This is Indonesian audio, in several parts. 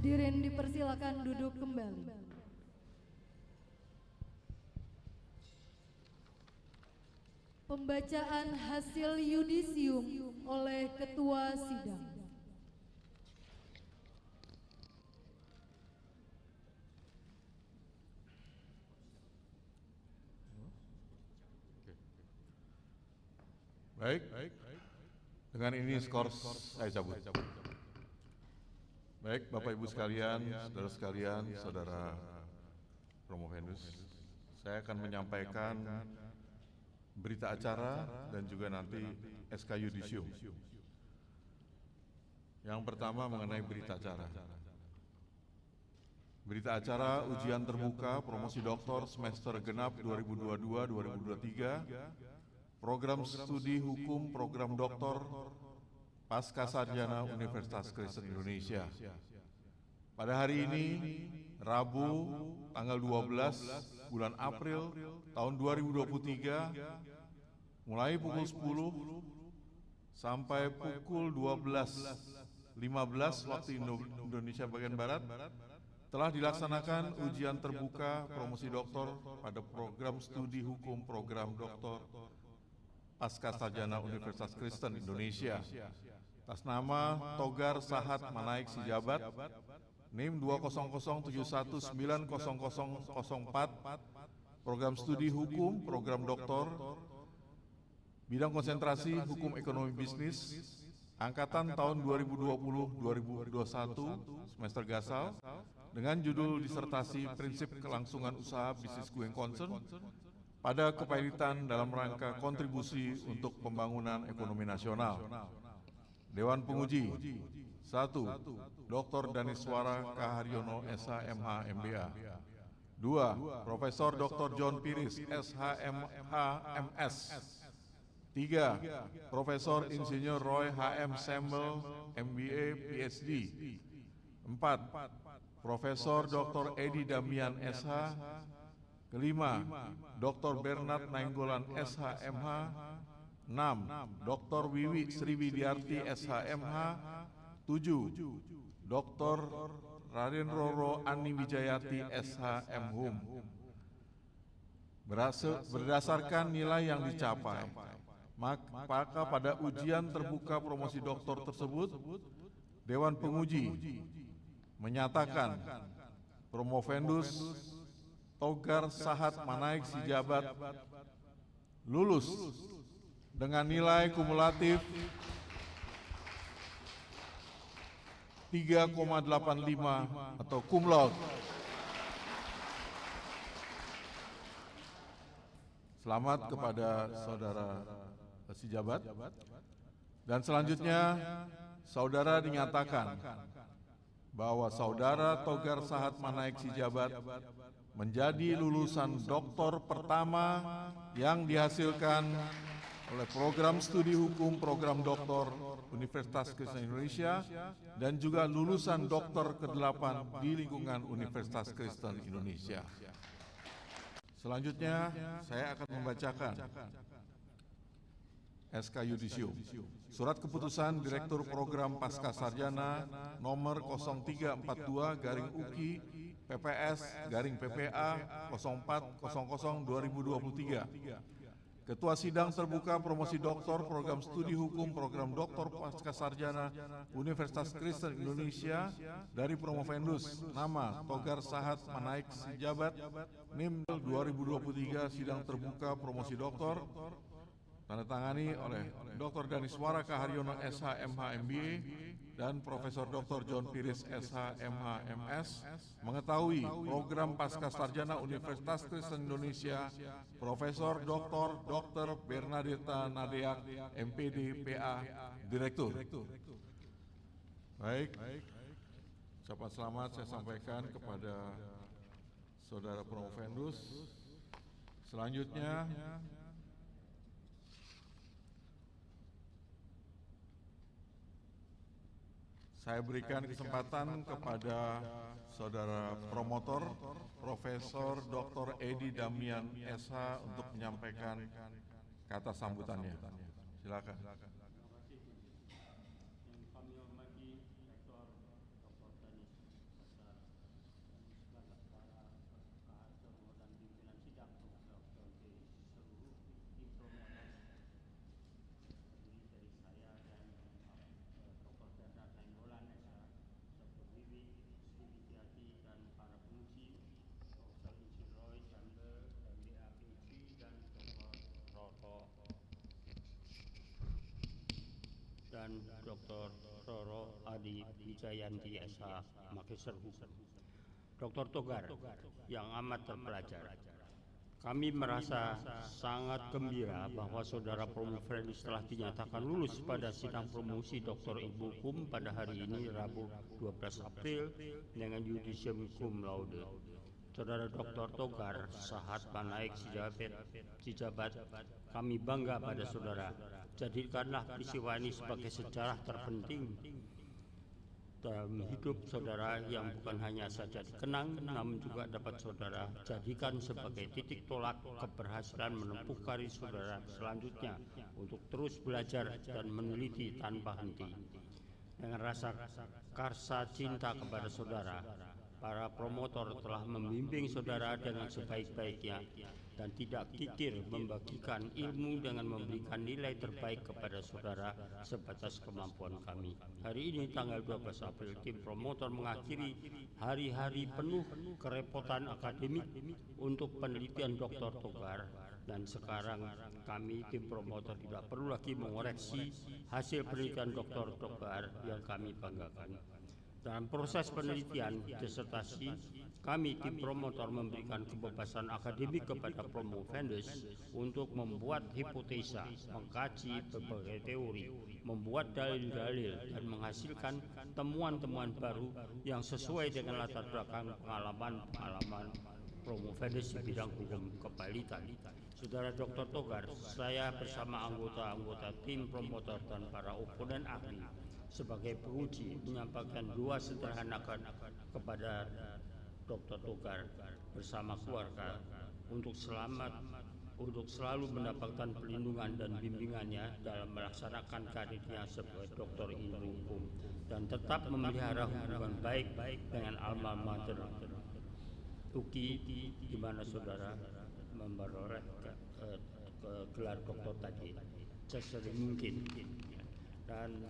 Hadirin dipersilakan duduk kembali. Pembacaan hasil yudisium oleh Ketua Sidang. Baik, dengan ini skor saya cabut. Baik, Bapak Ibu sekalian, saudara sekalian, saudara promovendus, saya akan menyampaikan berita acara dan juga nanti SK Yudisium. Yang pertama mengenai berita acara. Berita acara ujian terbuka promosi doktor semester genap 2022-2023, program studi hukum program doktor Pasca Sarjana Universitas Kristen Indonesia. Pada hari ini, Rabu, tanggal 12 bulan April tahun 2023, mulai pukul 10 sampai pukul 12.15 waktu Indonesia bagian Barat, telah dilaksanakan ujian terbuka promosi doktor pada program studi hukum program doktor Pasca Sarjana Universitas Kristen Indonesia. Atas nama Togar Sahat Manaik Sijabat, NIM 20071900004, program studi hukum, program doktor, bidang konsentrasi hukum ekonomi bisnis, angkatan tahun 2020-2021, semester gasal, dengan judul disertasi prinsip kelangsungan usaha bisnis going concern pada kepailitan dalam rangka kontribusi untuk pembangunan ekonomi nasional. Dewan Penguji 1. Dr. Daniswara Kaharyono SH MH MBA. 2. Profesor Dr. John Piris SH MH MS. 3. Profesor Insinyur Roy HM Sembel MBA PhD. 4. Profesor Dr. Edi Damian SH. Kelima, Dr. Bernard Nainggolan SH MH. 6. Dr. Wiwi Sriwidiarti SHMH. 7. Dr. Raden Roro Ani Wijayati SHMHum. Berdasarkan nilai yang dicapai, maka pada ujian terbuka promosi doktor tersebut, Dewan Penguji menyatakan promovendus Togar Sahat Manaik Sijabat lulus dengan nilai kumulatif 3,85 atau cum laude. Selamat kepada saudara Sijabat. Dan selanjutnya saudara dinyatakan bahwa saudara Togar Sahat Manaik Sijabat menjadi lulusan doktor pertama yang dihasilkan oleh program studi hukum program doktor Universitas Kristen Indonesia dan juga lulusan doktor ke-8 di lingkungan Universitas Kristen Indonesia. Selanjutnya saya akan membacakan SK Yudisium. Surat keputusan Direktur Program Pasca Sarjana nomor 0342/UKI PPS PPA 0400/2023. Ketua Sidang Terbuka Promosi Doktor Program Studi Hukum Program Doktor Pasca Sarjana Universitas Kristen Indonesia dari Promovendus, nama Togar Sahat Manaik Sijabat, NIM 2023, Sidang Terbuka Promosi Doktor, tanda tangani oleh Dr. Daniswara Kaharyono SH MH MBA dan Profesor Dr. John Piris SH MH MS, mengetahui program Pasca Sarjana Universitas Kristen Indonesia Profesor Dr. Bernadetta Nadeak MPD PA Direktur. Baik, ucapan selamat saya sampaikan kepada saudara Promovendus. Selanjutnya saya berikan kesempatan kepada saudara promotor Profesor Dr. Edi Damian SH untuk menyampaikan kata sambutannya. Silakan. Yang kami hormati Rektor Dr. Danis dan Dr. Roro Adi Wijayanti SH, Magister Hukum. Dr. Togar yang amat terpelajar, kami merasa sangat gembira bahwa Saudara Promo Fredis telah dinyatakan lulus pada sidang promosi Dr. Ilmu Hukum pada hari ini, Rabu 12 April, dengan yudisium cum laude. Saudara Dr. Togar, Sahat Panaik Sijabat, kami bangga pada saudara. Jadikanlah peristiwa ini sebagai sejarah terpenting dalam hidup saudara yang bukan hanya saja dikenang, namun juga dapat saudara jadikan sebagai titik tolak keberhasilan menempuh karir saudara selanjutnya untuk terus belajar dan meneliti tanpa henti. Dengan rasa karsa cinta kepada saudara, para promotor telah membimbing saudara dengan sebaik-baiknya dan tidak kikir membagikan ilmu dengan memberikan nilai terbaik kepada saudara sebatas kemampuan kami. Hari ini tanggal 12 April, tim promotor mengakhiri hari-hari penuh kerepotan akademik untuk penelitian Dr. Togar, dan sekarang kami tim promotor tidak perlu lagi mengoreksi hasil penelitian Dr. Togar yang kami banggakan. Dalam proses penelitian disertasi, kami tim promotor memberikan kebebasan akademik kepada promovendus untuk membuat hipotesa, mengkaji berbagai teori, membuat dalil-dalil, dan menghasilkan temuan-temuan baru yang sesuai dengan latar belakang pengalaman promovendus di bidang hukum kepalitan. Saudara Dr. Togar, saya bersama anggota-anggota tim promotor dan para oponen ahli sebagai penguji menyampaikan dua sederhana kepada Dr. Togar bersama keluarga untuk selalu mendapatkan perlindungan dan bimbingannya dalam melaksanakan karirnya sebagai doktor ilmu hukum dan tetap memelihara hubungan baik dengan alma mater UKI, di mana saudara memperoleh gelar doktor tadi sesering mungkin. Dan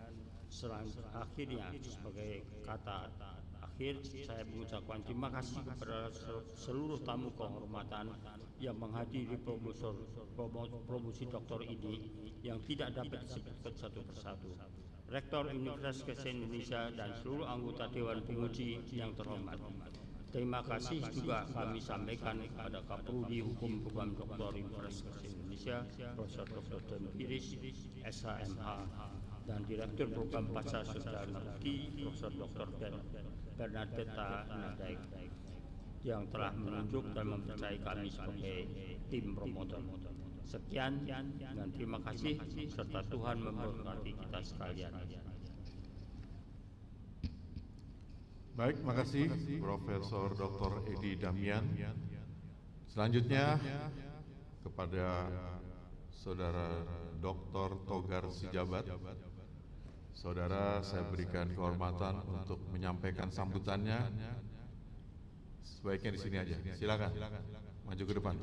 akhirnya sebagai kata akhir, saya mengucapkan terima kasih kepada seluruh tamu kehormatan yang menghadiri promosi doktor ini yang tidak dapat disebutkan satu persatu. Rektor Universitas Kristen Indonesia dan seluruh anggota Dewan Penguji yang terhormat. Terima kasih juga kami sampaikan kepada Kaprodi Hukum Program Doktor Universitas Kristen Indonesia, Profesor Dr. Dempiris, SHMH, dan Direktur Program Pasar Sosial Nalki, Profesor Dr. Bernadetta Nadaik, yang telah menunjuk dan mempercayai kami sebagai tim promotor. Sekian dan terima kasih, serta Tuhan memberkati kita sekalian. Baik, makasih Profesor Dr. Edi Damian. Selanjutnya kepada Saudara Dr. Togar Sijabat. Saudara, saya berikan kehormatan untuk menyampaikan sambutannya. Sebaiknya di sini aja. Silakan. Maju ke depan.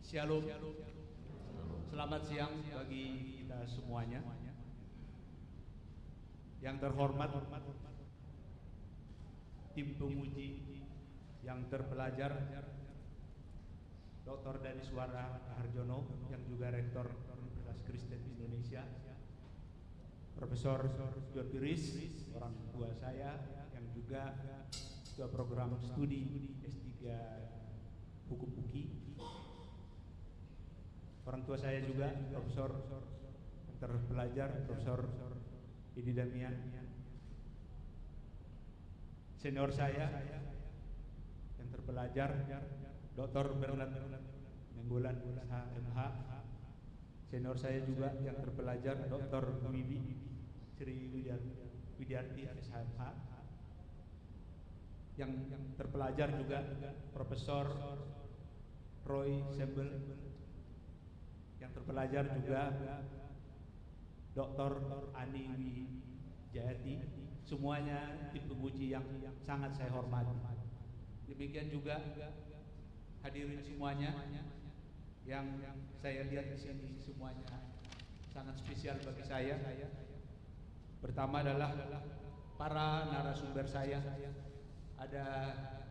Shalom. Selamat siang bagi kita semuanya. Yang terhormat tim penguji yang terpelajar, Dr. Daniswara Harjono yang juga Rektor Universitas Kristen Indonesia, Profesor John Piris, orang tua saya yang juga ketua program studi S3 Hukum UKI. Orang tua saya juga Profesor terpelajar Profesor Edi Damian. Senior saya yang terpelajar Dr. Bernard Menggolan SHMH. Senior saya juga yang terpelajar Dr. Wibi Sri Widiarti SHMH. Yang terpelajar juga Profesor Roy Sembel. Yang terpelajar juga Dr. Ani Wijayati. Semuanya tim penguji yang sangat saya hormati. Demikian juga hadirin semuanya yang saya lihat di sini semuanya sangat spesial bagi saya. Pertama adalah para narasumber saya. Ada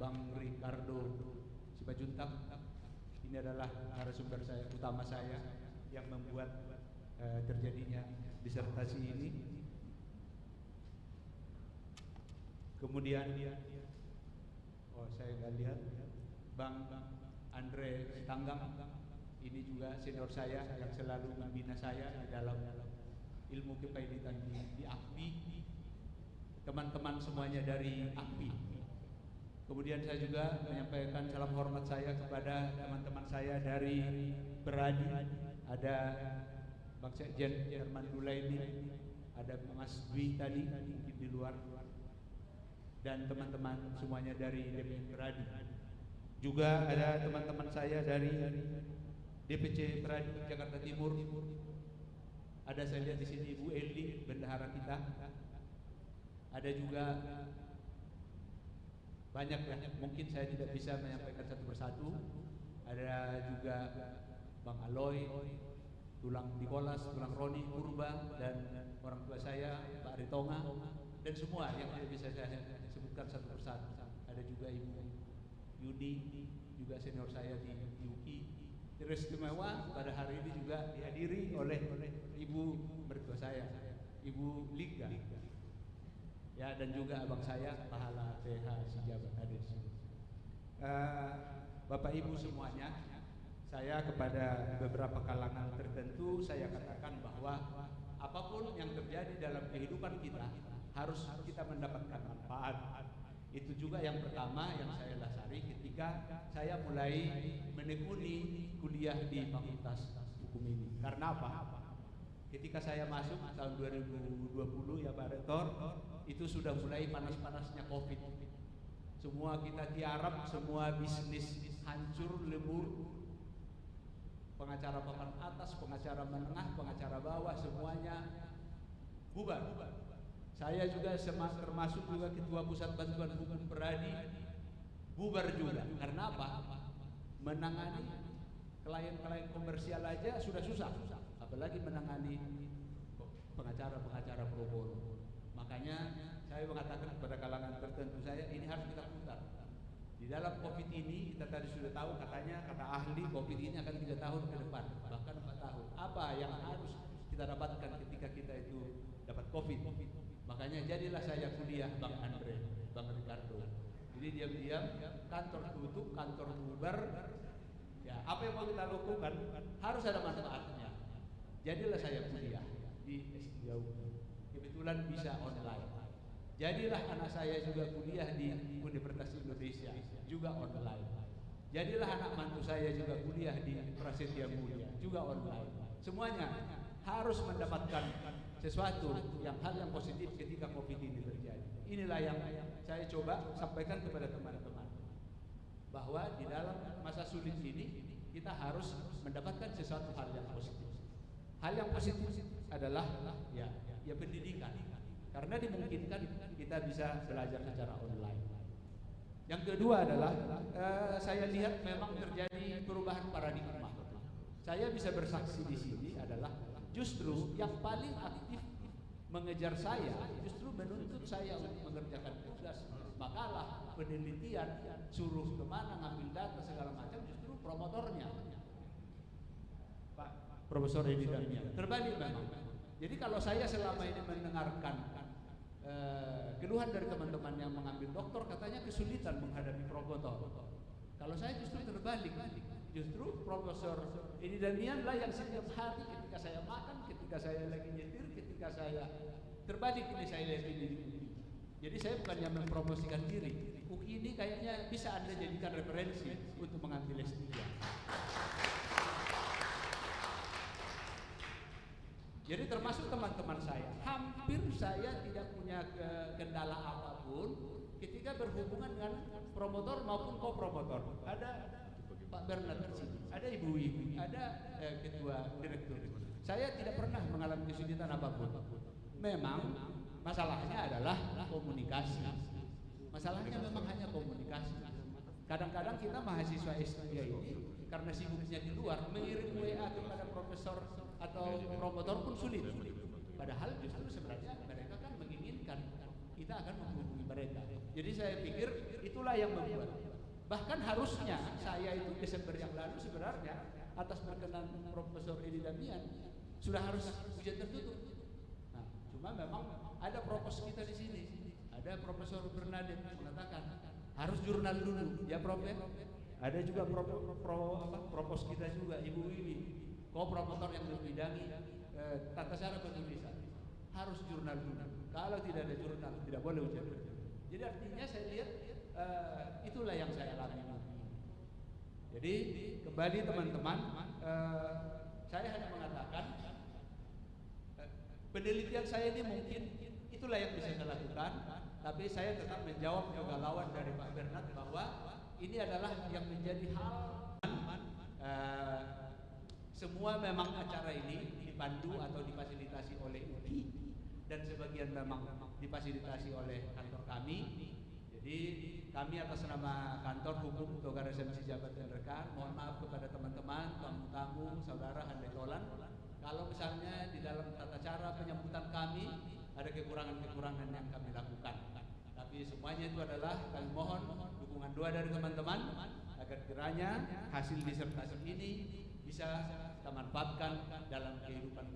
Bang Ricardo Simanjuntak. Ini adalah narasumber saya, utama saya, yang membuat terjadinya disertasi ini. Kemudian saya nggak lihat Bang Andre Tanggang, ini juga senior saya yang selalu membina saya di dalam ilmu kepaiditan di AKPI. Teman-teman semuanya dari AKPI. Kemudian saya juga menyampaikan salam hormat saya kepada teman-teman saya dari Beradi. Ada Bang Sekjen Herman Dulaini, ada Mas Dwi tadi mungkin di luar, dan teman-teman semuanya dari DPM Beradi. Juga ada teman-teman saya dari DPC Beradi Jakarta Timur. Ada saya lihat di sini Ibu Eli, bendahara kita. Ada juga banyak, mungkin saya tidak bisa menyampaikan satu persatu. Ada juga Bang Aloy, Tulang Nikolas, Tulang Roni, Purba, dan orang tua saya Pak Ritonga, dan semua yang tidak bisa saya sebutkan satu persatu. Ada juga Ibu Yudi, juga senior saya di UKI. Istimewa pada hari ini juga dihadiri oleh Ibu mertua saya, Ibu Liga, ya, dan juga abang saya Pahala PH Sijabat hadir di sini. Bapak Ibu semuanya, saya kepada beberapa kalangan tertentu saya katakan bahwa apapun yang terjadi dalam kehidupan kita harus kita mendapatkan manfaat. Itu juga yang pertama yang saya dasari ketika saya mulai menekuni kuliah di Fakultas Hukum ini. Karena apa? Ketika saya masuk tahun 2020 ya Pak Rektor, itu sudah mulai panas-panasnya COVID. Semua kita tiarap, semua bisnis hancur lebur. Pengacara papan atas, pengacara menengah, pengacara bawah, semuanya bubar. Saya juga termasuk juga Ketua Pusat Bantuan Hukum Beradi, bubar juga. Karena apa? Menangani klien-klien komersial aja sudah susah, apalagi menangani pengacara-pengacara pro bono. Makanya saya mengatakan kepada kalangan tertentu saya, ini harus kita putar. Di dalam COVID ini kita tadi sudah tahu, katanya kata ahli COVID ini akan 3 tahun ke depan, bahkan 4 tahun. Apa yang harus kita dapatkan ketika kita itu dapat COVID? Makanya jadilah saya kuliah Bang Andre, Bang Ricardo. Jadi diam-diam kantor tutup, kantor bubar. Ya, apa yang mau kita lakukan harus ada manfaatnya. Jadilah saya kuliah di SDIU. Kebetulan bisa online. Jadilah anak saya juga kuliah di Universitas Indonesia, juga online. Jadilah anak mantu saya juga kuliah di Prasetya Mulia, juga online. Semuanya harus mendapatkan sesuatu hal yang positif ketika COVID ini terjadi. Inilah yang saya coba sampaikan kepada teman-teman, bahwa di dalam masa sulit ini kita harus mendapatkan sesuatu hal yang positif. Hal yang positif adalah ya pendidikan, karena dimungkinkan kita bisa belajar secara online. Yang kedua adalah saya lihat memang terjadi perubahan paradigma. Saya bisa bersaksi di sini adalah justru yang paling aktif mengejar saya, justru menuntut saya untuk mengerjakan tugas, makalah, penelitian, suruh kemana, ngambil data segala macam, justru promotornya Pak Profesor Edi Damian. Terbalik memang. Jadi kalau saya selama ini mendengarkan keluhan dari teman-teman yang mengambil doktor, katanya kesulitan menghadapi promotor. Kalau saya justru terbalik. Justru Profesor Edi Damian lah yang setiap hari ketika saya makan, ketika saya lagi nyetir, ketika saya terbalik ini saya lihat ini. Jadi saya bukannya mempromosikan diri. UKI ini kayaknya bisa Anda jadikan referensi untuk mengambil S3. Jadi termasuk teman-teman saya, hampir saya tidak punya kendala apapun ketika berhubungan dengan promotor maupun kopromotor. Ada Pak Bernard di sini, ada Ibu, ada ketua direktur. Saya tidak pernah mengalami kesulitan apapun. Memang masalahnya adalah komunikasi. Masalahnya memang hanya komunikasi. Kadang-kadang kita mahasiswa S3 ini karena sibuknya di luar, mengirim WA kepada profesor atau promotor pun sulit. Padahal justru sebenarnya mereka kan menginginkan kita akan menghubungi mereka. Jadi saya pikir itulah yang membuat. Bahkan harusnya saya itu Desember yang lalu sebenarnya atas perkenan Profesor Edi Damian sudah harus ujian tertutup. Nah, cuma memang ada propos kita di sini. Ada Profesor Bernadette mengatakan harus jurnal dulu, ya Prof. Ada juga propos kita juga Ibu Wiwi, promotor yang membidangi tata cara penulisan. Harus jurnal dulu. Kalau tidak ada jurnal, tidak boleh ujian. Jadi artinya saya lihat itulah yang saya alami. Jadi kembali teman-teman, saya hanya mengatakan penelitian saya ini mungkin itulah yang bisa saya lakukan, tapi saya tetap menjawab kegalauan dari Pak Bernard bahwa ini adalah yang menjadi hal semua memang acara ini dipandu atau difasilitasi oleh UPI dan sebagian memang difasilitasi oleh kantor kami. Jadi kami atas nama Kantor Hukum Togar SMC Jabat dan Rekan mohon maaf kepada teman-teman, tamu-tamu, saudara Handai Tolan kalau misalnya di dalam tata cara penyambutan kami ada kekurangan-kekurangan yang kami lakukan. Tapi semuanya itu adalah kami mohon dukungan doa dari teman-teman agar kiranya hasil disertasi ini bisa kita manfaatkan dalam kehidupan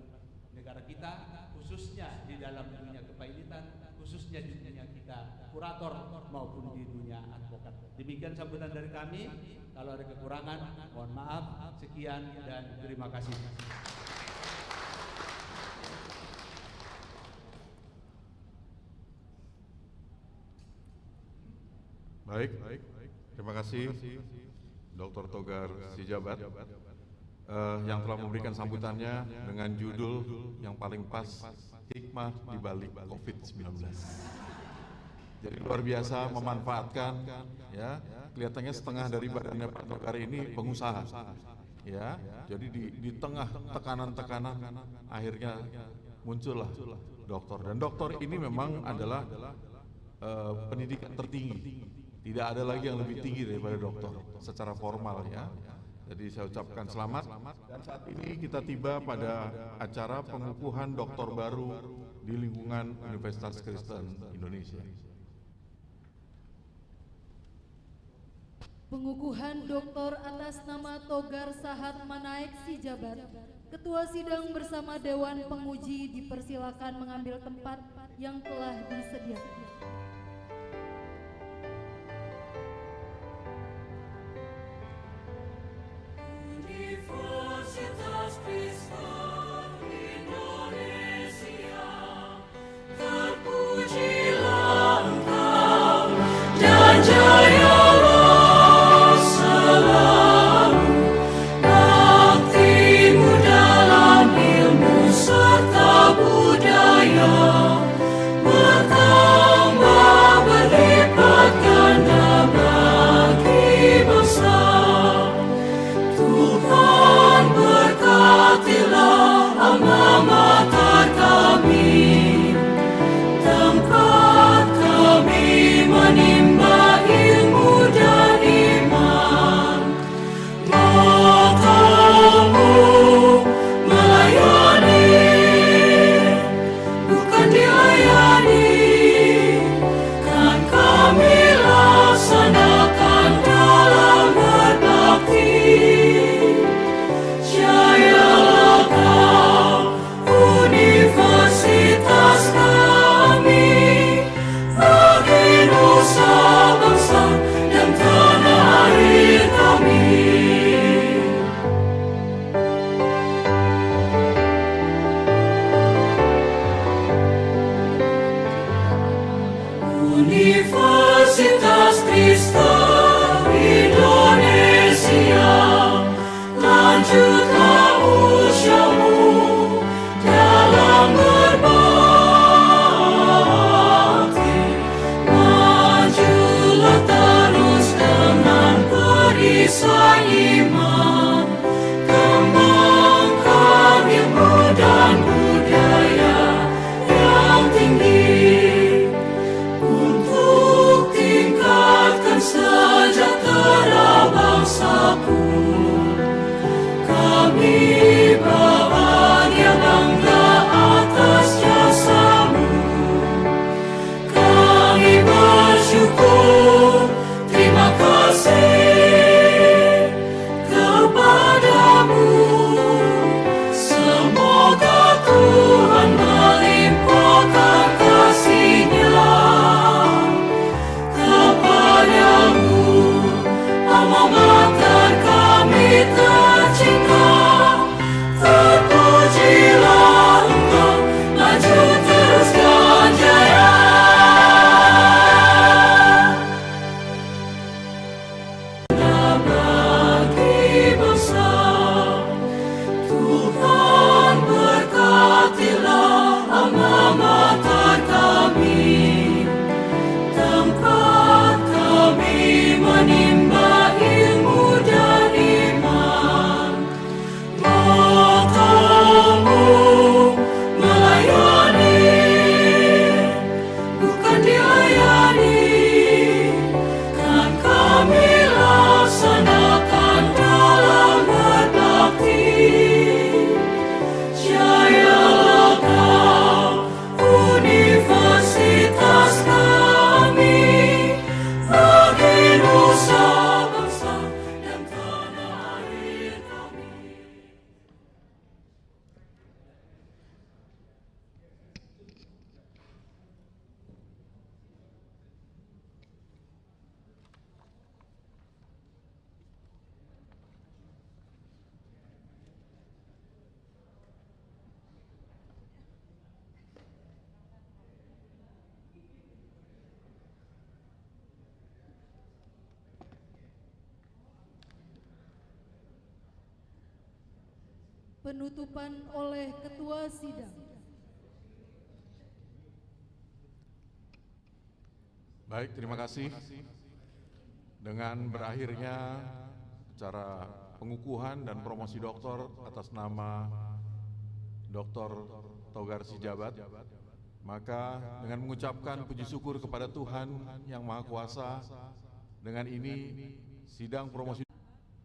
negara kita, khususnya di dalam dunia kepailitan, khususnya di dunia kita kurator maupun di dunia advokat. Demikian sambutan dari kami. Kalau ada kekurangan, mohon maaf. Sekian dan terima kasih. Baik, terima kasih Dr. Togar Sijabat yang telah memberikan sambutannya dengan judul yang paling pas, hikmah di balik COVID-19. Jadi luar biasa memanfaatkan, ya, kelihatannya setengah dari badannya Pak Togar ini pengusaha, ya. Jadi di tengah tekanan-tekanan akhirnya muncullah dokter, dan dokter ini memang adalah pendidikan tertinggi. Tidak ada lagi yang lebih tinggi daripada dokter secara formal, ya. Jadi saya ucapkan selamat. Dan saat ini kita tiba pada acara pengukuhan dokter baru di lingkungan Universitas Kristen Indonesia. Pengukuhan doktor atas nama Togar Sahat Manaek Sijabat. Ketua sidang bersama Dewan Penguji dipersilakan mengambil tempat yang telah disediakan. Universitas Kristen Indonesia, terpujilah Engkau dan jayalah selalu, baktimu dalam ilmu serta budaya berkah. Penutupan oleh Ketua Sidang. Baik, terima kasih. Dengan berakhirnya acara pengukuhan dan promosi doktor atas nama Dr. Togar Sijabat, maka dengan mengucapkan puji syukur kepada Tuhan Yang Maha Kuasa, dengan ini sidang promosi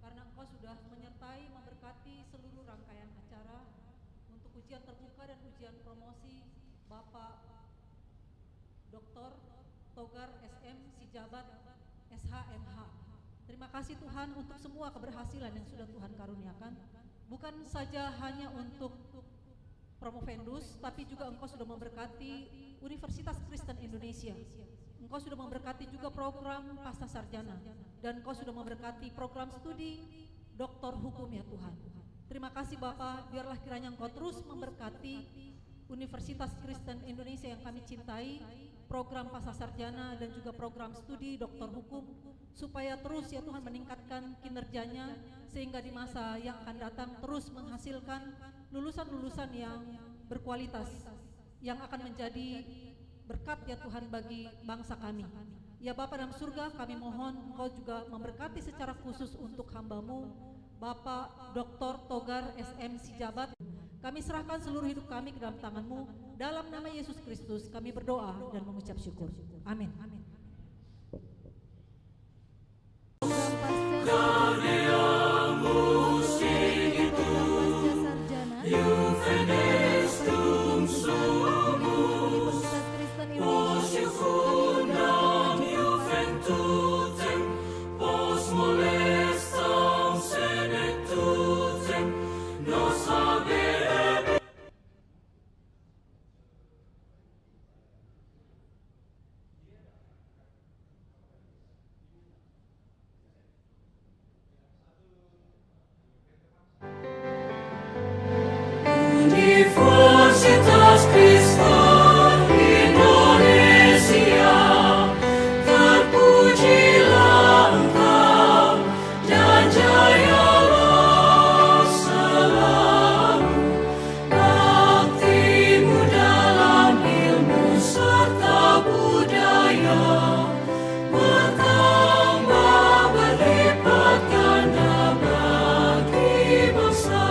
karena Engkau sudah menyertai memberkati seluruh rangkaian acara untuk ujian terbuka dan ujian promosi Bapak Dr. Togar SM Sijabat SHMH. Terima kasih Tuhan untuk semua keberhasilan yang sudah Tuhan karuniakan, bukan saja hanya untuk Promovendus, tapi juga Engkau sudah memberkati Universitas Kristen Indonesia. Engkau sudah memberkati juga program pasca sarjana, dan Engkau sudah memberkati program studi doktor hukum ya Tuhan. Terima kasih Bapak, biarlah kiranya Engkau terus memberkati Universitas Kristen Indonesia yang kami cintai, program pasca sarjana dan juga program studi doktor hukum, supaya terus ya Tuhan meningkatkan kinerjanya, sehingga di masa yang akan datang terus menghasilkan lulusan-lulusan yang berkualitas, yang akan menjadi berkat ya Tuhan bagi bangsa kami. Ya Bapa dalam surga, kami mohon Engkau juga memberkati secara khusus untuk hamba-Mu Bapak Dr. Togar SM Sijabat. Kami serahkan seluruh hidup kami ke dalam tangan-Mu. Dalam nama Yesus Kristus kami berdoa dan mengucap syukur. Amin. Universitas Kristen Indonesia, terpujilah Engkau dan jayalah selalu. Bakti-Mu dalam ilmu serta budaya bertambah berlipat ganda bagi bangsa.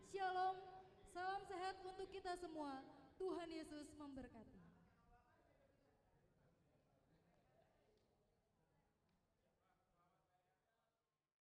Shalom, salam sehat untuk kita semua. Tuhan Yesus memberkati.